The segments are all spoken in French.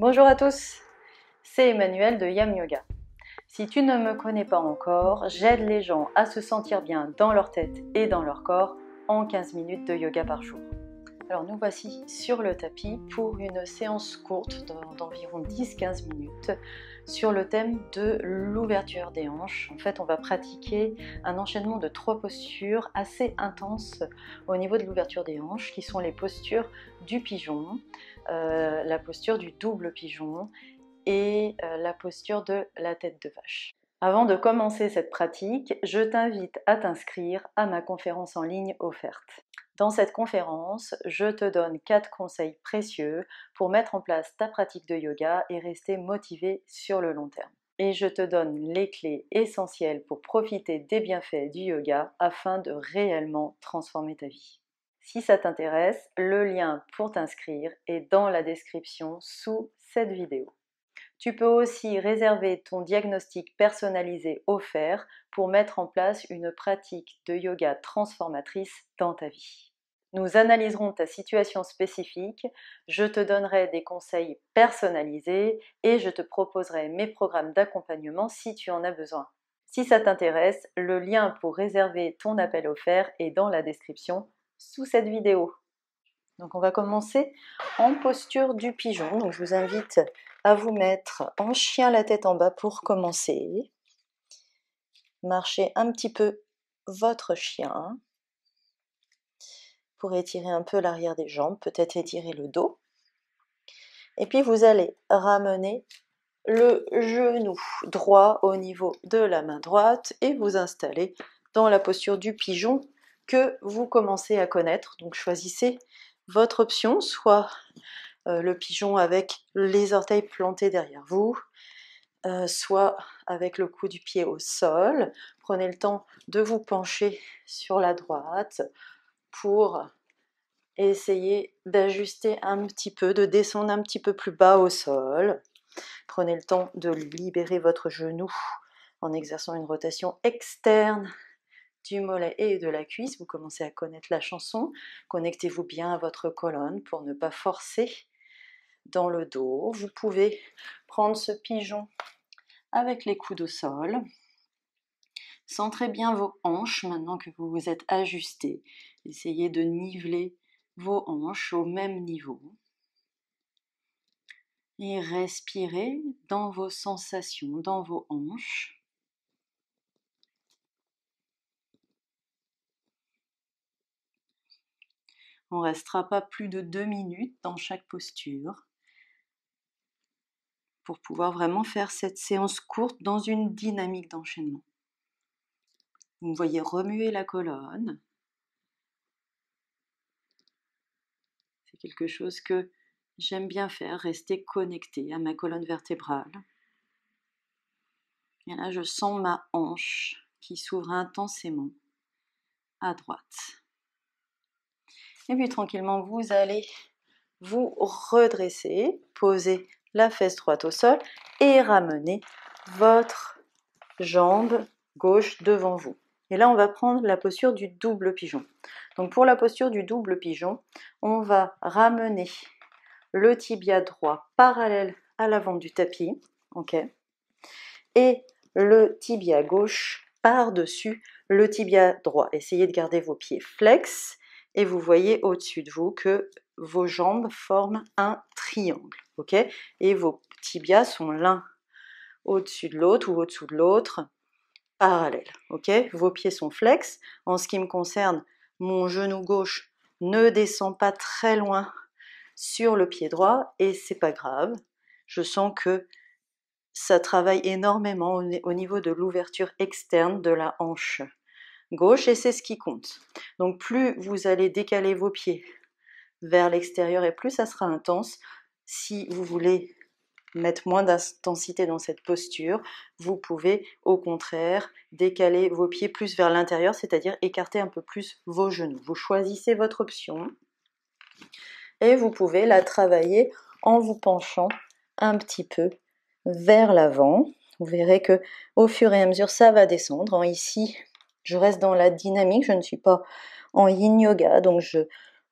Bonjour à tous, c'est Emmanuel de Yam Yoga. Si tu ne me connais pas encore, j'aide les gens à se sentir bien dans leur tête et dans leur corps en 15 minutes de yoga par jour. Alors nous voici sur le tapis pour une séance courte d'environ 10-15 minutes sur le thème de l'ouverture des hanches. En fait, on va pratiquer un enchaînement de 3 postures assez intenses au niveau de l'ouverture des hanches, qui sont les postures du pigeon, la posture du double pigeon et la posture de la tête de vache. Avant de commencer cette pratique, je t'invite à t'inscrire à ma conférence en ligne offerte. Dans cette conférence, je te donne 4 conseils précieux pour mettre en place ta pratique de yoga et rester motivé sur le long terme. Et je te donne les clés essentielles pour profiter des bienfaits du yoga afin de réellement transformer ta vie. Si ça t'intéresse, le lien pour t'inscrire est dans la description sous cette vidéo. Tu peux aussi réserver ton diagnostic personnalisé offert pour mettre en place une pratique de yoga transformatrice dans ta vie. Nous analyserons ta situation spécifique, je te donnerai des conseils personnalisés et je te proposerai mes programmes d'accompagnement si tu en as besoin. Si ça t'intéresse, le lien pour réserver ton appel offert est dans la description sous cette vidéo. Donc on va commencer en posture du pigeon. Donc je vous invite à vous mettre en chien la tête en bas pour commencer. Marchez un petit peu votre chien pour étirer un peu l'arrière des jambes, peut-être étirer le dos. Et puis vous allez ramener le genou droit au niveau de la main droite et vous installer dans la posture du pigeon que vous commencez à connaître. Donc choisissez votre option, soit le pigeon avec les orteils plantés derrière vous, soit avec le coup du pied au sol. Prenez le temps de vous pencher sur la droite pour essayer d'ajuster un petit peu, de descendre un petit peu plus bas au sol. Prenez le temps de libérer votre genou en exerçant une rotation externe du mollet et de la cuisse. Vous commencez à connaître la chanson. Connectez-vous bien à votre colonne pour ne pas forcer dans le dos. Vous pouvez prendre ce pigeon avec les coudes au sol. Centrez bien vos hanches maintenant que vous vous êtes ajusté. Essayez de niveler vos hanches au même niveau. Et respirez dans vos sensations, dans vos hanches. On ne restera pas plus de 2 minutes dans chaque posture pour pouvoir vraiment faire cette séance courte dans une dynamique d'enchaînement. Vous me voyez remuer la colonne. C'est quelque chose que j'aime bien faire, rester connecté à ma colonne vertébrale. Et là, je sens ma hanche qui s'ouvre intensément à droite. Et puis tranquillement, vous allez vous redresser, poser la fesse droite au sol et ramener votre jambe gauche devant vous. Et là, on va prendre la posture du double pigeon. Donc pour la posture du double pigeon, on va ramener le tibia droit parallèle à l'avant du tapis, ok, et le tibia gauche par-dessus le tibia droit. Essayez de garder vos pieds flex et vous voyez au-dessus de vous que vos jambes forment un triangle, ok, et vos tibias sont l'un au-dessus de l'autre ou au-dessous de l'autre, parallèle, ok. Vos pieds sont flex. En ce qui me concerne, mon genou gauche ne descend pas très loin sur le pied droit et c'est pas grave. Je sens que ça travaille énormément au niveau de l'ouverture externe de la hanche gauche et c'est ce qui compte. Donc plus vous allez décaler vos pieds vers l'extérieur et plus ça sera intense. Si vous voulez mettre moins d'intensité dans cette posture, vous pouvez au contraire décaler vos pieds plus vers l'intérieur, c'est-à-dire écarter un peu plus vos genoux. Vous choisissez votre option et vous pouvez la travailler en vous penchant un petit peu vers l'avant. Vous verrez que au fur et à mesure ça va descendre. Ici, je reste dans la dynamique, je ne suis pas en yin yoga, donc je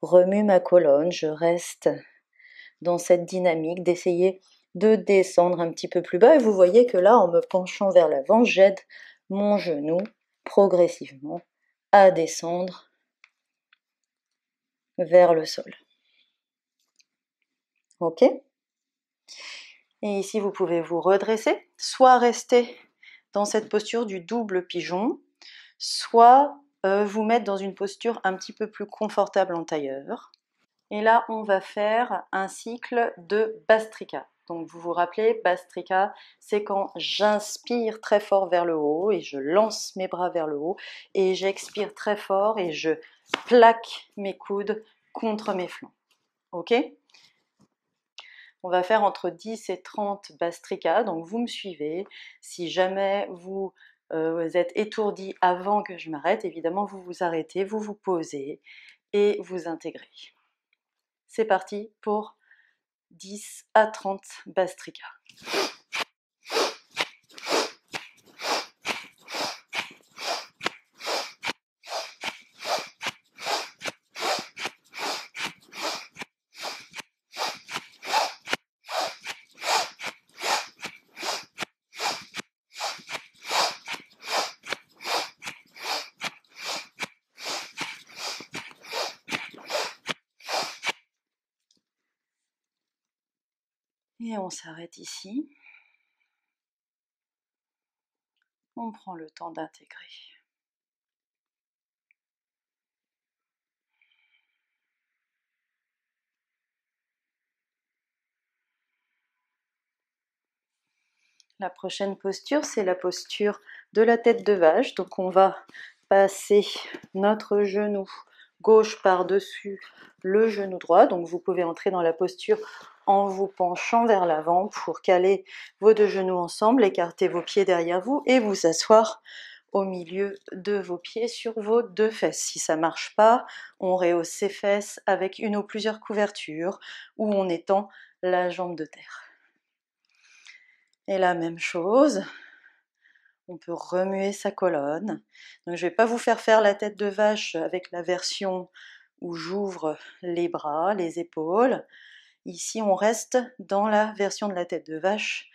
remue ma colonne, je reste dans cette dynamique d'essayer de descendre un petit peu plus bas. Et vous voyez que là, en me penchant vers l'avant, j'aide mon genou progressivement à descendre vers le sol. Ok? Et ici, vous pouvez vous redresser, soit rester dans cette posture du double pigeon, soit vous mettre dans une posture un petit peu plus confortable en tailleur. Et là, on va faire un cycle de Bhastrika. Donc vous vous rappelez, Bhastrika, c'est quand j'inspire très fort vers le haut et je lance mes bras vers le haut et j'expire très fort et je plaque mes coudes contre mes flancs. Ok? On va faire entre 10 et 30 Bhastrika, donc vous me suivez. Si jamais vous êtes étourdi avant que je m'arrête, évidemment vous vous arrêtez, vous vous posez et vous intégrez. C'est parti pour 10 à 30 Bhastrika. Et on s'arrête ici. On prend le temps d'intégrer. La prochaine posture, c'est la posture de la tête de vache. Donc on va passer notre genou gauche par-dessus le genou droit. Donc vous pouvez entrer dans la posture en vous penchant vers l'avant pour caler vos deux genoux ensemble, écarter vos pieds derrière vous et vous asseoir au milieu de vos pieds sur vos deux fesses. Si ça ne marche pas, on rehausse ses fesses avec une ou plusieurs couvertures ou on étend la jambe de terre. Et la même chose, on peut remuer sa colonne. Donc je ne vais pas vous faire la tête de vache avec la version où j'ouvre les bras, les épaules. Ici, on reste dans la version de la tête de vache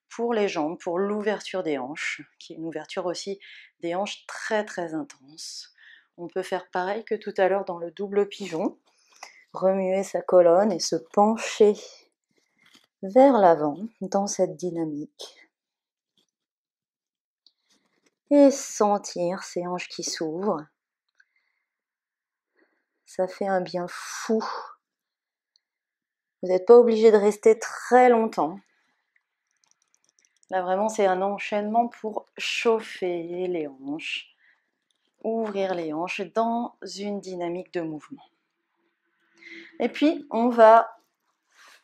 pour les jambes, pour l'ouverture des hanches, qui est une ouverture aussi des hanches très très intense. On peut faire pareil que tout à l'heure dans le double pigeon, remuer sa colonne et se pencher vers l'avant dans cette dynamique. Et sentir ces hanches qui s'ouvrent. Ça fait un bien fou. Vous n'êtes pas obligé de rester très longtemps. Là vraiment c'est un enchaînement pour chauffer les hanches, ouvrir les hanches dans une dynamique de mouvement. Et puis on va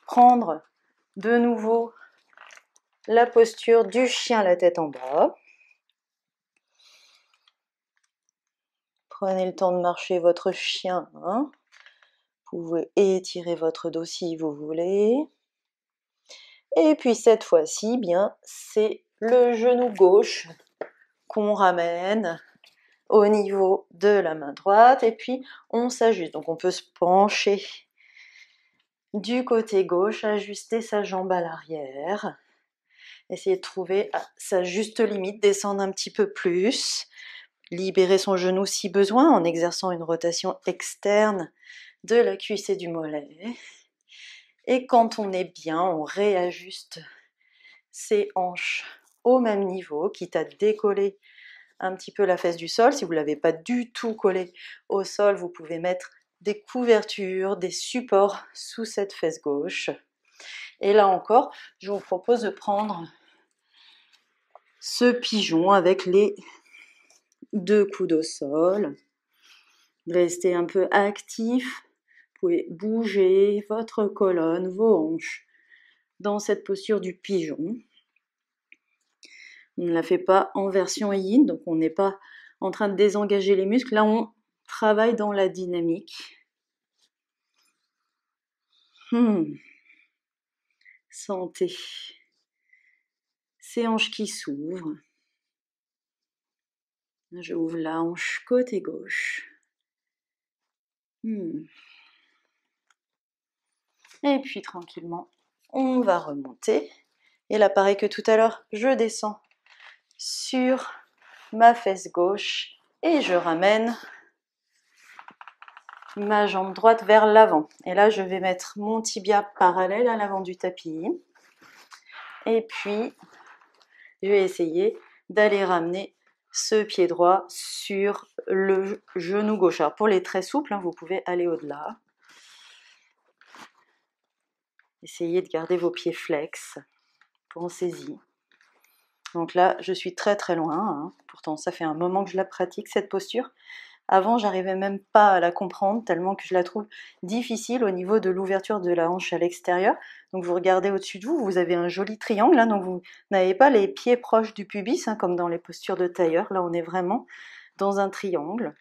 prendre de nouveau la posture du chien la tête en bas. Prenez le temps de marcher votre chien. Vous pouvez étirer votre dos si vous voulez. Et puis cette fois-ci, bien, c'est le genou gauche qu'on ramène au niveau de la main droite et puis on s'ajuste. Donc on peut se pencher du côté gauche, ajuster sa jambe à l'arrière, essayer de trouver sa juste limite, descendre un petit peu plus, libérer son genou si besoin en exerçant une rotation externe de la cuisse et du mollet. Et quand on est bien, on réajuste ses hanches au même niveau, quitte à décoller un petit peu la fesse du sol. Si vous ne l'avez pas du tout collé au sol, vous pouvez mettre des couvertures, des supports sous cette fesse gauche. Et là encore, je vous propose de prendre ce pigeon avec les deux coudes au sol. Restez un peu actif. Vous pouvez bouger votre colonne, vos hanches dans cette posture du pigeon. On ne la fait pas en version yin, donc on n'est pas en train de désengager les muscles. Là, on travaille dans la dynamique. Sentez ces hanches qui s'ouvrent. Je ouvre la hanche côté gauche. Et puis tranquillement, On va remonter. Et là, pareil que tout à l'heure, je descends sur ma fesse gauche et je ramène ma jambe droite vers l'avant. Et là, je vais mettre mon tibia parallèle à l'avant du tapis. Et puis, je vais essayer d'aller ramener ce pied droit sur le genou gauche. Alors, pour les très souples, vous pouvez aller au-delà. Essayez de garder vos pieds flex. Pensez-y. Donc là, je suis très très loin. Pourtant, ça fait un moment que je la pratique, cette posture. Avant, j'arrivais même pas à la comprendre, tellement que je la trouve difficile au niveau de l'ouverture de la hanche à l'extérieur. Donc vous regardez au-dessus de vous, vous avez un joli triangle, donc vous n'avez pas les pieds proches du pubis, comme dans les postures de tailleur. Là, on est vraiment dans un triangle.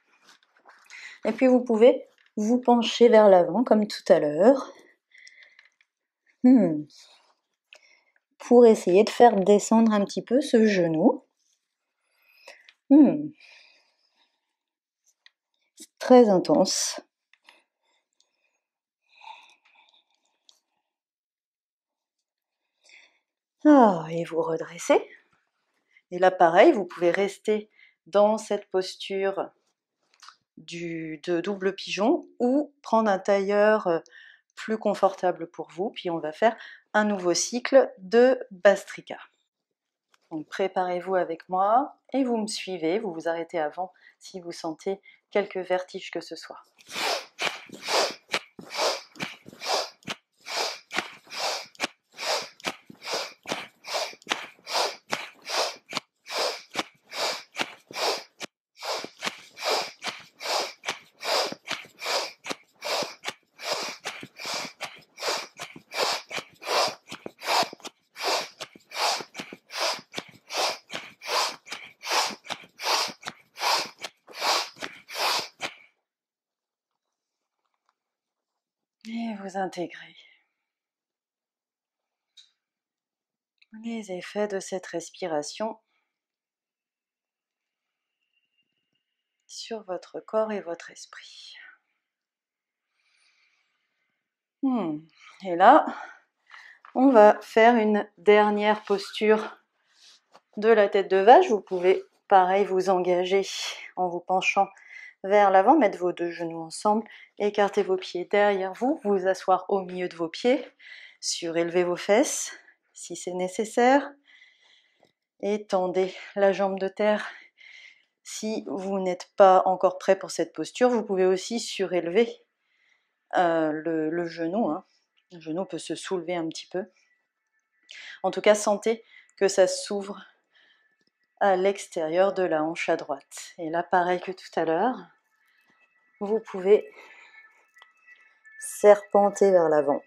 Et puis vous pouvez vous pencher vers l'avant, comme tout à l'heure. Pour essayer de faire descendre un petit peu ce genou. C'est très intense. Et vous redressez. Et là, pareil, vous pouvez rester dans cette posture de double pigeon ou prendre un tailleur plus confortable pour vous. Puis on va faire un nouveau cycle de Bastrika. Donc préparez-vous avec moi et vous me suivez. Vous vous arrêtez avant si vous sentez quelques vertiges que ce soit. Et vous intégrez les effets de cette respiration sur votre corps et votre esprit. Et là, on va faire une dernière posture de la tête de vache. Vous pouvez, pareil, vous engager en vous penchant vers l'avant, mettre vos deux genoux ensemble, écarter vos pieds derrière vous, vous asseoir au milieu de vos pieds, surélever vos fesses si c'est nécessaire, et tendez la jambe de terre. Si vous n'êtes pas encore prêt pour cette posture, vous pouvez aussi surélever le genou. Le genou peut se soulever un petit peu. En tout cas, sentez que ça s'ouvre à l'extérieur de la hanche à droite. Et là, pareil que tout à l'heure, vous pouvez serpenter vers l'avant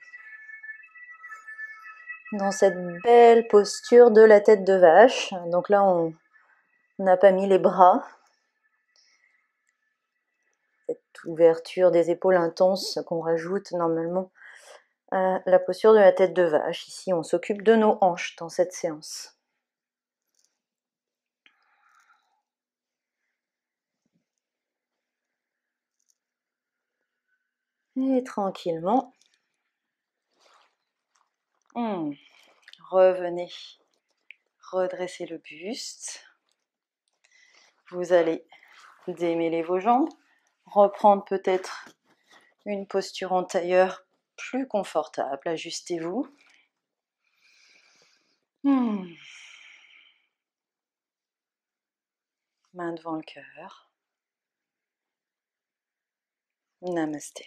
dans cette belle posture de la tête de vache. Donc là, on n'a pas mis les bras. Cette ouverture des épaules intense qu'on rajoute normalement à la posture de la tête de vache. Ici, on s'occupe de nos hanches dans cette séance. Et tranquillement, revenez redresser le buste. Vous allez démêler vos jambes, reprendre peut-être une posture en tailleur plus confortable. Ajustez-vous. Main devant le cœur. Namasté.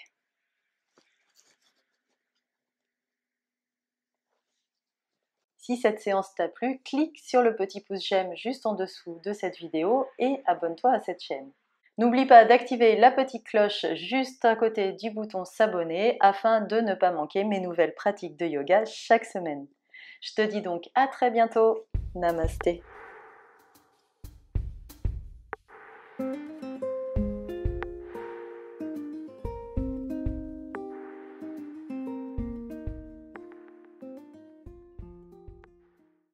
Si cette séance t'a plu, clique sur le petit pouce j'aime juste en dessous de cette vidéo et abonne-toi à cette chaîne. N'oublie pas d'activer la petite cloche juste à côté du bouton s'abonner afin de ne pas manquer mes nouvelles pratiques de yoga chaque semaine. Je te dis donc à très bientôt. Namasté.